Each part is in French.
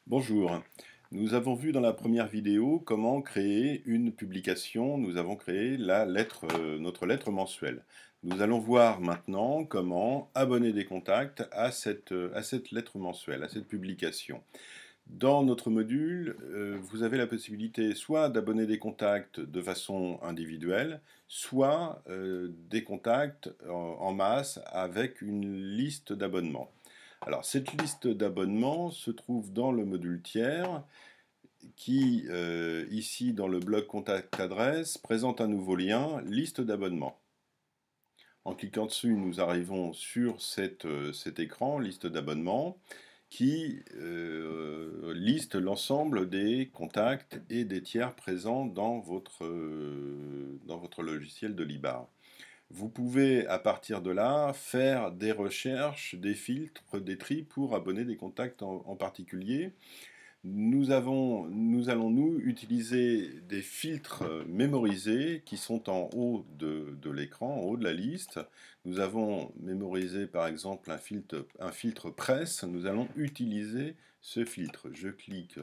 Bonjour. Nous avons vu dans la première vidéo comment créer une publication. Nous avons créé notre lettre mensuelle. Nous allons voir maintenant comment abonner des contacts à cette lettre mensuelle, à cette publication. Dans notre module, vous avez la possibilité soit d'abonner des contacts de façon individuelle, soit des contacts en masse avec une liste d'abonnements. Alors, cette liste d'abonnements se trouve dans le module tiers qui, ici dans le bloc contact adresse, présente un nouveau lien, liste d'abonnements. En cliquant dessus, nous arrivons sur cet écran, liste d'abonnements, qui liste l'ensemble des contacts et des tiers présents dans votre logiciel de Libar. Vous pouvez, à partir de là, faire des recherches, des filtres, des tris pour abonner des contacts en particulier. Nous allons utiliser des filtres mémorisés qui sont en haut de l'écran, en haut de la liste. Nous avons mémorisé par exemple un filtre presse. Nous allons utiliser ce filtre. Je clique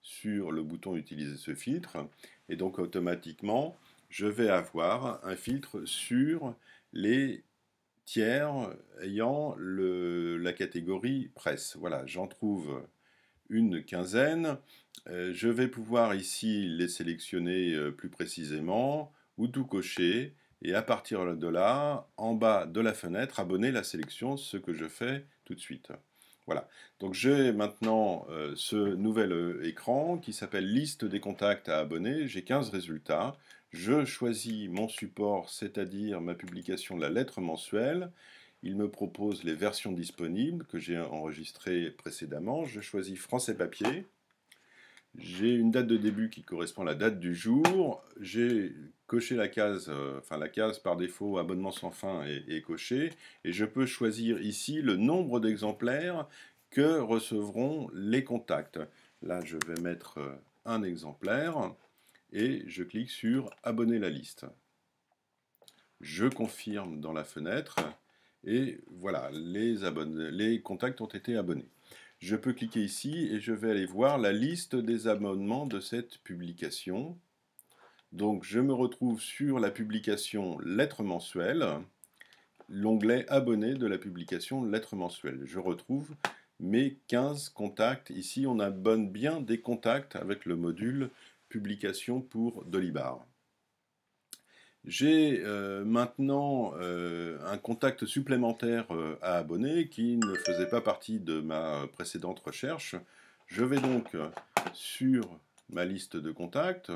sur le bouton utiliser ce filtre et donc automatiquement je vais avoir un filtre sur les tiers ayant la catégorie presse. Voilà, j'en trouve une quinzaine. Je vais pouvoir ici les sélectionner plus précisément ou tout cocher et à partir de là, en bas de la fenêtre, abonner la sélection, ce que je fais tout de suite. Voilà, donc j'ai maintenant ce nouvel écran qui s'appelle liste des contacts à abonner. J'ai 15 résultats. Je choisis mon support, c'est-à-dire ma publication de la lettre mensuelle. Il me propose les versions disponibles que j'ai enregistrées précédemment. Je choisis français papier. J'ai une date de début qui correspond à la date du jour. J'ai coché la case, la case par défaut abonnement sans fin est cochée. Et je peux choisir ici le nombre d'exemplaires que recevront les contacts. Là, je vais mettre un exemplaire et je clique sur abonner la liste. Je confirme dans la fenêtre et voilà, les contacts ont été abonnés. Je peux cliquer ici et je vais aller voir la liste des abonnements de cette publication. Donc je me retrouve sur la publication lettre mensuelle, l'onglet abonné de la publication lettre mensuelle. Je retrouve mes 15 contacts. Ici on abonne bien des contacts avec le module publication pour Dolibar. J'ai maintenant un contact supplémentaire à abonner qui ne faisait pas partie de ma précédente recherche. Je vais donc sur ma liste de contacts.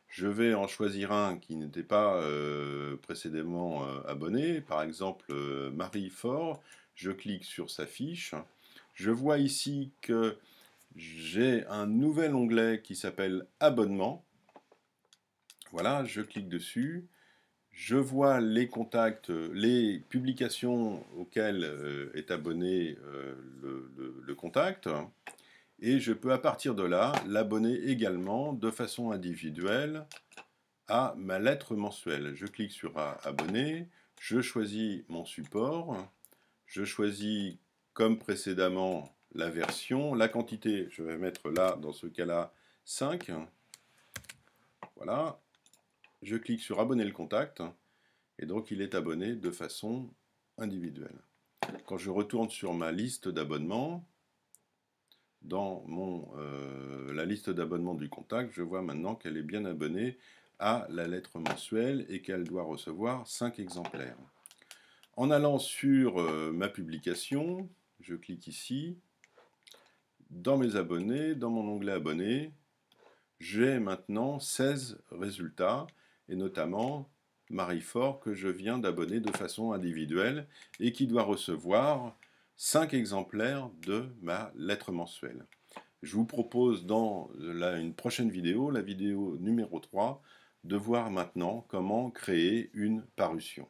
Je vais en choisir un qui n'était pas précédemment abonné, par exemple Marie Fort. Je clique sur sa fiche. Je vois ici que j'ai un nouvel onglet qui s'appelle Abonnement. Voilà, je clique dessus. Je vois les contacts, les publications auxquelles est abonné le contact, et je peux à partir de là l'abonner également de façon individuelle à ma lettre mensuelle. Je clique sur abonner, je choisis mon support, je choisis comme précédemment la version, la quantité, je vais mettre là, dans ce cas-là, 5. Voilà, je clique sur abonner le contact. Et donc il est abonné de façon individuelle. Quand je retourne sur ma liste d'abonnements, dans la liste d'abonnements du contact, je vois maintenant qu'elle est bien abonnée à la lettre mensuelle et qu'elle doit recevoir 5 exemplaires. En allant sur ma publication, je clique ici, dans mes abonnés, dans mon onglet abonnés, j'ai maintenant 16 résultats, et notamment Marie Fort que je viens d'abonner de façon individuelle et qui doit recevoir 5 exemplaires de ma lettre mensuelle. Je vous propose dans une prochaine vidéo, la vidéo numéro 3, de voir maintenant comment créer une parution.